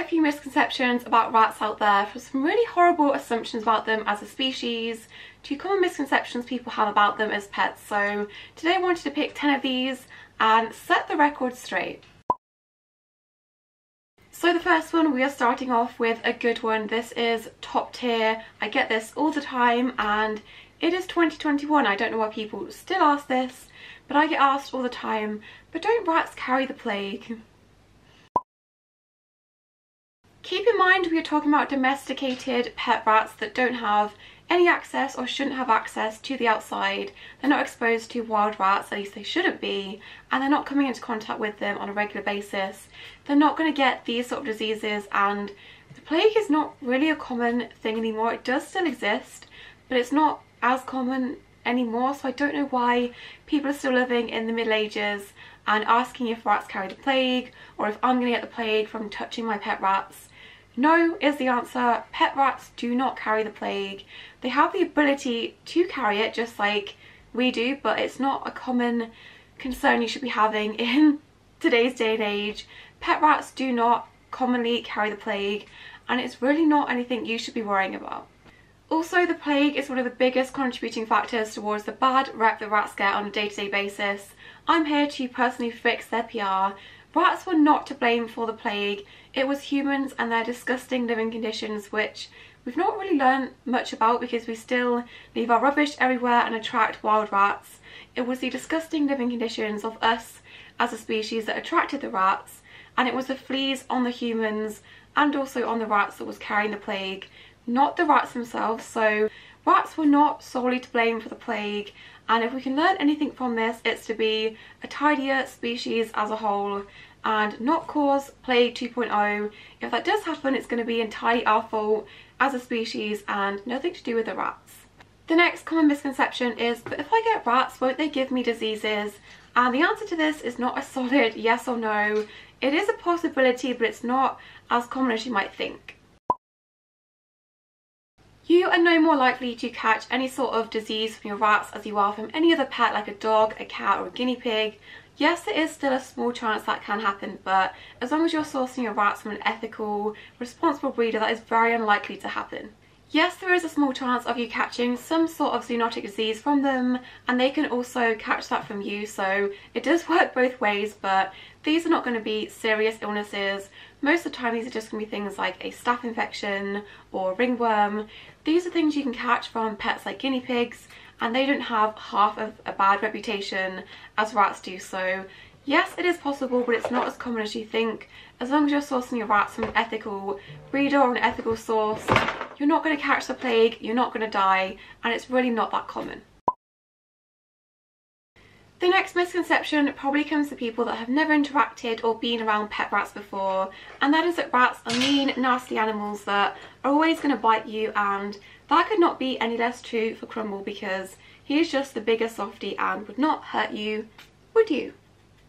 a few misconceptions about rats out there, from some really horrible assumptions about them as a species to common misconceptions people have about them as pets. So today I wanted to pick 10 of these and set the record straight. So the first one, we are starting off with a good one. This is top tier. I get this all the time and it is 2021. I don't know why people still ask this, but I get asked all the time, but don't rats carry the plague? Keep in mind we are talking about domesticated pet rats that don't have any access or shouldn't have access to the outside. They're not exposed to wild rats, at least they shouldn't be, and they're not coming into contact with them on a regular basis. They're not going to get these sort of diseases, and the plague is not really a common thing anymore. It does still exist, but it's not as common anymore, so I don't know why people are still living in the Middle Ages and asking if rats carry the plague or if I'm going to get the plague from touching my pet rats. No is the answer. Pet rats do not carry the plague. They have the ability to carry it just like we do, but it's not a common concern you should be having in today's day and age. Pet rats do not commonly carry the plague, and it's really not anything you should be worrying about. Also, the plague is one of the biggest contributing factors towards the bad rep that rats get on a day-to-day basis. I'm here to personally fix their PR. Rats were not to blame for the plague. It was humans and their disgusting living conditions, which we've not really learned much about because we still leave our rubbish everywhere and attract wild rats. It was the disgusting living conditions of us as a species that attracted the rats, and it was the fleas on the humans and also on the rats that was carrying the plague, not the rats themselves. So rats were not solely to blame for the plague, and if we can learn anything from this, it's to be a tidier species as a whole and not cause plague 2.0. If that does happen, it's going to be entirely our fault as a species and nothing to do with the rats. The next common misconception is, but if I get rats, won't they give me diseases? And the answer to this is not a solid yes or no. It is a possibility, but it's not as common as you might think. You are no more likely to catch any sort of disease from your rats as you are from any other pet like a dog, a cat or a guinea pig. Yes, there is still a small chance that can happen, but as long as you're sourcing your rats from an ethical, responsible breeder, that is very unlikely to happen. Yes, there is a small chance of you catching some sort of zoonotic disease from them, and they can also catch that from you, so it does work both ways, but these are not going to be serious illnesses. Most of the time these are just going to be things like a staph infection or ringworm. These are things you can catch from pets like guinea pigs, and they don't have half of a bad reputation as rats do. So yes, it is possible, but it's not as common as you think. As long as you're sourcing your rats from an ethical breeder or an ethical source, you're not going to catch the plague, you're not going to die, and it's really not that common. The next misconception probably comes to people that have never interacted or been around pet rats before, and that is that rats are mean, nasty animals that are always going to bite you, and that could not be any less true for Crumble because he is just the bigger softie and would not hurt you, would you?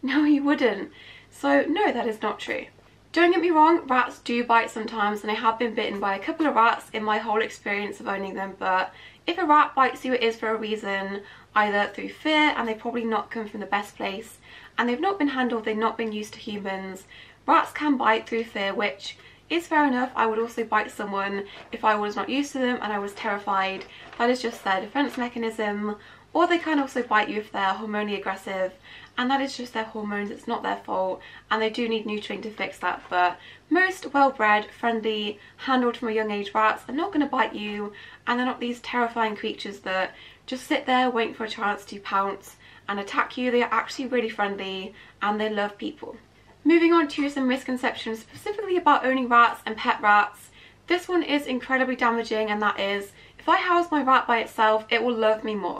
No, he wouldn't. So no, that is not true. Don't get me wrong, rats do bite sometimes, and I have been bitten by a couple of rats in my whole experience of owning them, but if a rat bites you, it is for a reason, either through fear, and they probably not come from the best place, and they've not been handled, they've not been used to humans. Rats can bite through fear, which is fair enough. I would also bite someone if I was not used to them and I was terrified. That is just their defense mechanism. Or they can also bite you if they're hormonally aggressive, and that is just their hormones, it's not their fault, and they do need neutering to fix that. But most well-bred, friendly, handled from a young age rats are not going to bite you, and they're not these terrifying creatures that just sit there waiting for a chance to pounce and attack you. They are actually really friendly and they love people. Moving on to some misconceptions specifically about owning rats and pet rats. This one is incredibly damaging, and that is, if I house my rat by itself, it will love me more.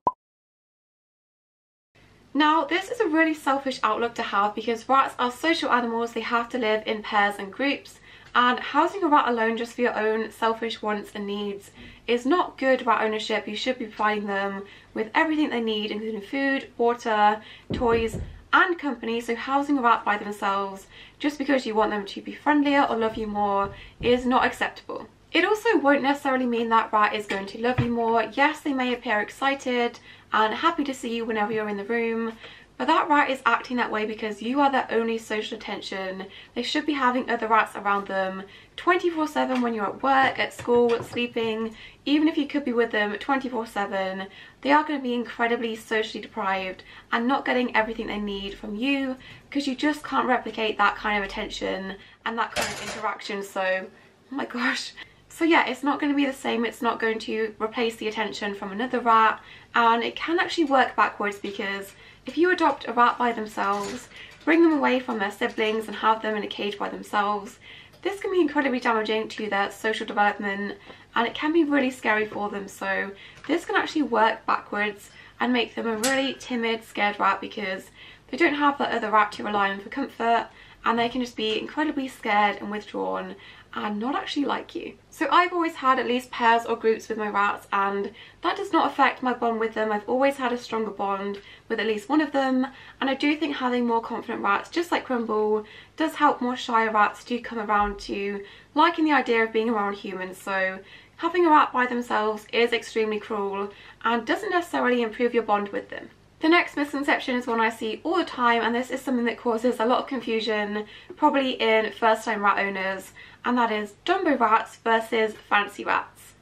Now, this is a really selfish outlook to have because rats are social animals. They have to live in pairs and groups, and housing a rat alone just for your own selfish wants and needs is not good rat ownership. You should be providing them with everything they need, including food, water, toys and company. So housing a rat by themselves just because you want them to be friendlier or love you more is not acceptable. It also won't necessarily mean that rat is going to love you more. Yes, they may appear excited and happy to see you whenever you're in the room, But that rat is acting that way because you are their only social attention. They should be having other rats around them 24/7 when you're at work, at school, sleeping. Even if you could be with them 24/7, they are going to be incredibly socially deprived and not getting everything they need from you because you just can't replicate that kind of attention and that kind of interaction. So, oh my gosh. So yeah, it's not going to be the same. It's not going to replace the attention from another rat, and it can actually work backwards because if you adopt a rat by themselves, bring them away from their siblings and have them in a cage by themselves, this can be incredibly damaging to their social development and it can be really scary for them. So this can actually work backwards and make them a really timid, scared rat because they don't have that other rat to rely on for comfort, and they can just be incredibly scared and withdrawn and not actually like you. So I've always had at least pairs or groups with my rats, and that does not affect my bond with them. I've always had a stronger bond with at least one of them, and I do think having more confident rats, just like Crumble, does help more shyer rats to come around to liking the idea of being around humans. So having a rat by themselves is extremely cruel and doesn't necessarily improve your bond with them. The next misconception is one I see all the time, and this is something that causes a lot of confusion, probably in first-time rat owners, and that is Dumbo rats versus fancy rats.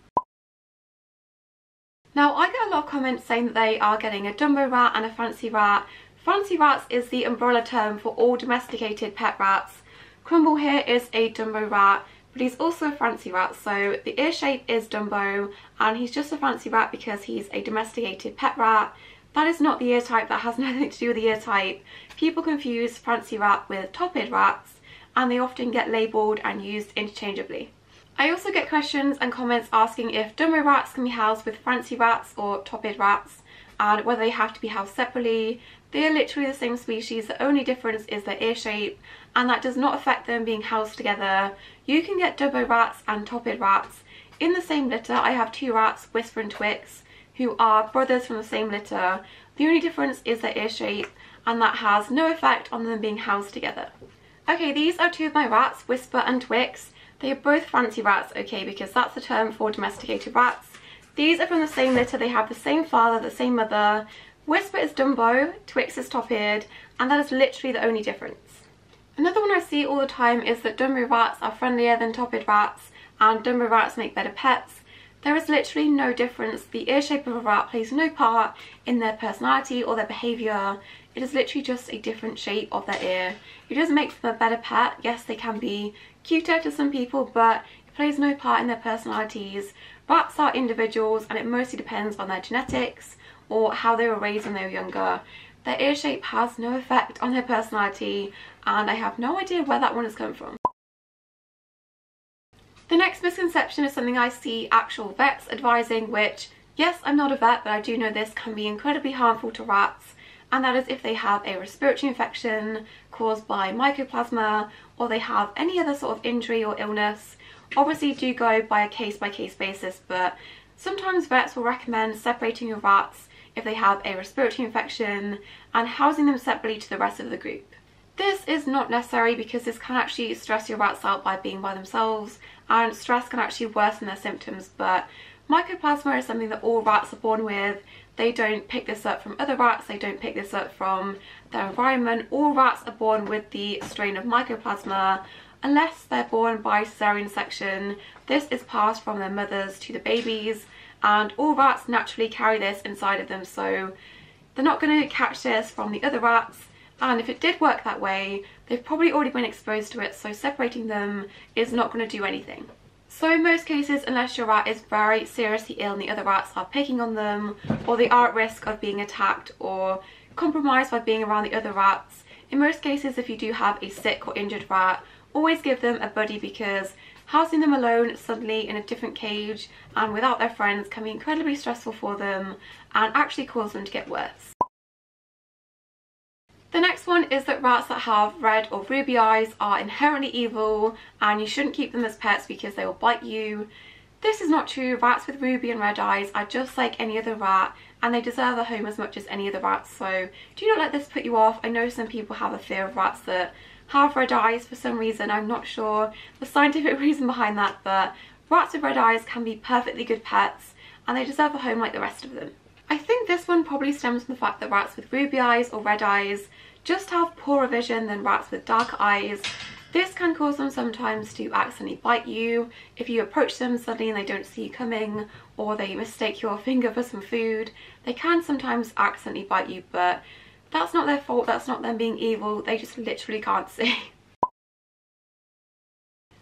Now, I get a lot of comments saying that they are getting a Dumbo rat and a fancy rat. Fancy rats is the umbrella term for all domesticated pet rats. Crumble here is a Dumbo rat, but he's also a fancy rat, so the ear shape is Dumbo, and he's just a fancy rat because he's a domesticated pet rat. That is not the ear type, that has nothing to do with the ear type. People confuse fancy rat with top-eared rats, and they often get labelled and used interchangeably. I also get questions and comments asking if Dumbo rats can be housed with fancy rats or top-eared rats, and whether they have to be housed separately. They are literally the same species, the only difference is their ear shape, and that does not affect them being housed together. You can get Dumbo rats and top-eared rats in the same litter. I have two rats, Whisper and Twix, who are brothers from the same litter. The only difference is their ear shape, and that has no effect on them being housed together. Okay, these are two of my rats, Whisper and Twix. They are both fancy rats, okay, because that's the term for domesticated rats. These are from the same litter, they have the same father, the same mother. Whisper is Dumbo, Twix is top-eared, and that is literally the only difference. Another one I see all the time is that Dumbo rats are friendlier than top-eared rats, and Dumbo rats make better pets. There is literally no difference. The ear shape of a rat plays no part in their personality or their behaviour. It is literally just a different shape of their ear. It doesn't make them a better pet. Yes, they can be cuter to some people, but it plays no part in their personalities. Rats are individuals, and it mostly depends on their genetics or how they were raised when they were younger. Their ear shape has no effect on their personality, and I have no idea where that one has come from. The next misconception is something I see actual vets advising, which, yes, I'm not a vet, but I do know this can be incredibly harmful to rats, and that is if they have a respiratory infection caused by mycoplasma, or they have any other sort of injury or illness. Obviously do go by a case-by-case basis, but sometimes vets will recommend separating your rats if they have a respiratory infection and housing them separately to the rest of the group. This is not necessary because this can actually stress your rats out by being by themselves, and stress can actually worsen their symptoms. But mycoplasma is something that all rats are born with. They don't pick this up from other rats, they don't pick this up from their environment. All rats are born with the strain of mycoplasma unless they're born by cesarean section. This is passed from their mothers to the babies, and all rats naturally carry this inside of them, so they're not going to catch this from the other rats. And if it did work that way, they've probably already been exposed to it, so separating them is not going to do anything. So in most cases, unless your rat is very seriously ill and the other rats are picking on them, or they are at risk of being attacked or compromised by being around the other rats, in most cases if you do have a sick or injured rat, always give them a buddy, because housing them alone suddenly in a different cage and without their friends can be incredibly stressful for them and actually cause them to get worse. The next one is that rats that have red or ruby eyes are inherently evil and you shouldn't keep them as pets because they will bite you. This is not true. Rats with ruby and red eyes are just like any other rat, and they deserve a home as much as any other rats, so do not let this put you off. I know some people have a fear of rats that have red eyes for some reason. I'm not sure the scientific reason behind that, but rats with red eyes can be perfectly good pets and they deserve a home like the rest of them. I think this one probably stems from the fact that rats with ruby eyes or red eyes just have poorer vision than rats with dark eyes. This can cause them sometimes to accidentally bite you if you approach them suddenly and they don't see you coming, or they mistake your finger for some food. They can sometimes accidentally bite you, but that's not their fault, that's not them being evil, they just literally can't see.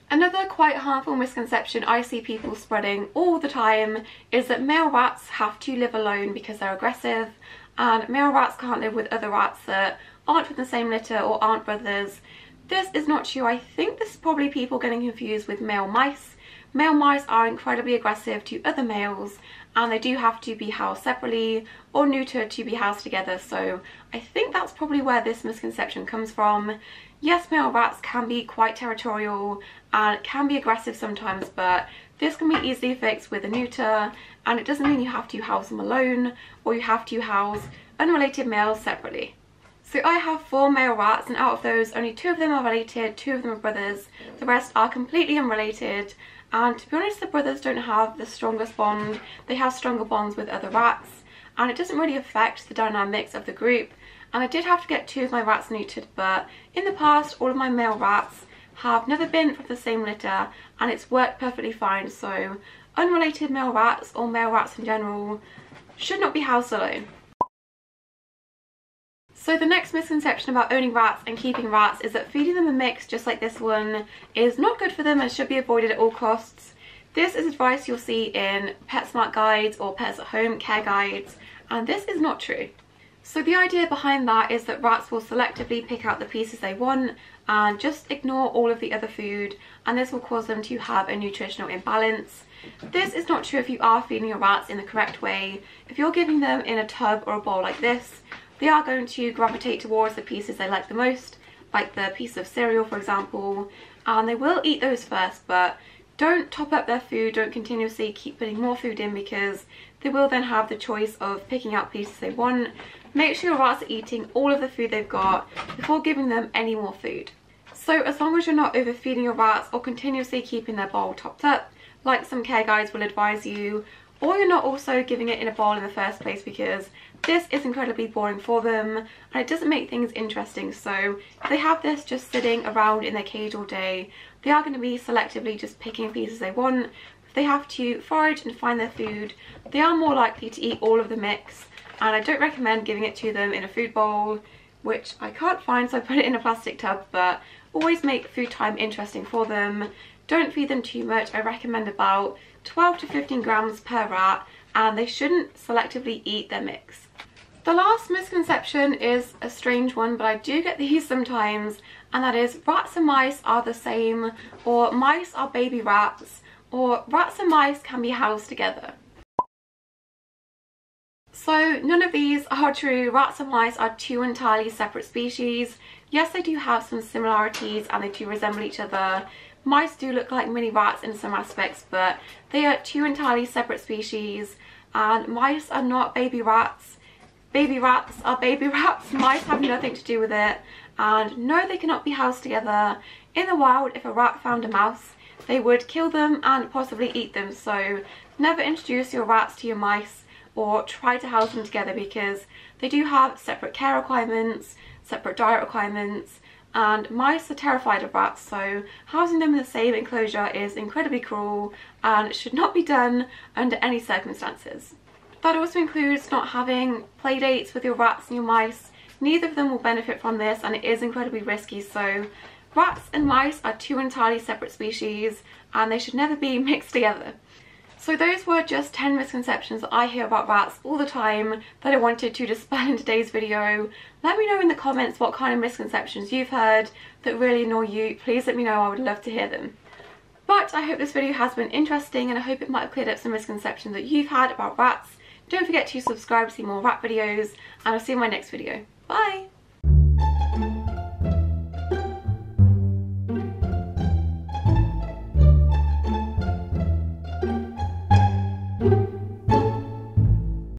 Another quite harmful misconception I see people spreading all the time is that male rats have to live alone because they're aggressive, and male rats can't live with other rats that aren't from the same litter or aren't brothers. This is not true. I think this is probably people getting confused with male mice. Male mice are incredibly aggressive to other males, and they do have to be housed separately or neutered to be housed together, so I think that's probably where this misconception comes from. Yes, male rats can be quite territorial and can be aggressive sometimes, but this can be easily fixed with a neuter, and it doesn't mean you have to house them alone or you have to house unrelated males separately. So I have 4 male rats, and out of those only 2 of them are related, 2 of them are brothers, the rest are completely unrelated. And to be honest, the brothers don't have the strongest bond. They have stronger bonds with other rats, and it doesn't really affect the dynamics of the group. And I did have to get 2 of my rats neutered, but in the past all of my male rats have never been from the same litter and it's worked perfectly fine. So unrelated male rats, or male rats in general, should not be housed alone. So the next misconception about owning rats and keeping rats is that feeding them a mix just like this one is not good for them and should be avoided at all costs. This is advice you'll see in PetSmart guides or Pets at Home care guides, and this is not true. So the idea behind that is that rats will selectively pick out the pieces they want and just ignore all of the other food, and this will cause them to have a nutritional imbalance. This is not true if you are feeding your rats in the correct way. If you're giving them in a tub or a bowl like this, they are going to gravitate towards the pieces they like the most, like the piece of cereal for example, and they will eat those first, but don't top up their food, don't continuously keep putting more food in, because they will then have the choice of picking out pieces they want. Make sure your rats are eating all of the food they've got before giving them any more food. So as long as you're not overfeeding your rats or continuously keeping their bowl topped up, like some care guides will advise you, or you're not also giving it in a bowl in the first place, because this is incredibly boring for them and it doesn't make things interesting. So if they have this just sitting around in their cage all day, they are going to be selectively just picking pieces they want. If they have to forage and find their food, they are more likely to eat all of the mix, and I don't recommend giving it to them in a food bowl, which I can't find, so I put it in a plastic tub. But always make food time interesting for them. Don't feed them too much. I recommend about 12 to 15 grams per rat, and they shouldn't selectively eat their mix. The last misconception is a strange one, but I do get these sometimes, and that is rats and mice are the same, or mice are baby rats, or rats and mice can be housed together. So none of these are true. Rats and mice are 2 entirely separate species. Yes, they do have some similarities and they do resemble each other. Mice do look like mini rats in some aspects, but they are 2 entirely separate species, and mice are not baby rats. Baby rats are baby rats. Mice have nothing to do with it, and no, they cannot be housed together. In the wild, if a rat found a mouse, they would kill them and possibly eat them. So never introduce your rats to your mice or try to house them together, because they do have separate care requirements, separate diet requirements, and mice are terrified of rats, so housing them in the same enclosure is incredibly cruel and should not be done under any circumstances. That also includes not having play dates with your rats and your mice. Neither of them will benefit from this, and it is incredibly risky. So rats and mice are 2 entirely separate species and they should never be mixed together. So those were just 10 misconceptions that I hear about rats all the time that I wanted to dispel in today's video. Let me know in the comments what kind of misconceptions you've heard that really annoy you. Please let me know, I would love to hear them. But I hope this video has been interesting, and I hope it might have cleared up some misconceptions that you've had about rats. Don't forget to subscribe to see more rat videos, and I'll see you in my next video. Bye!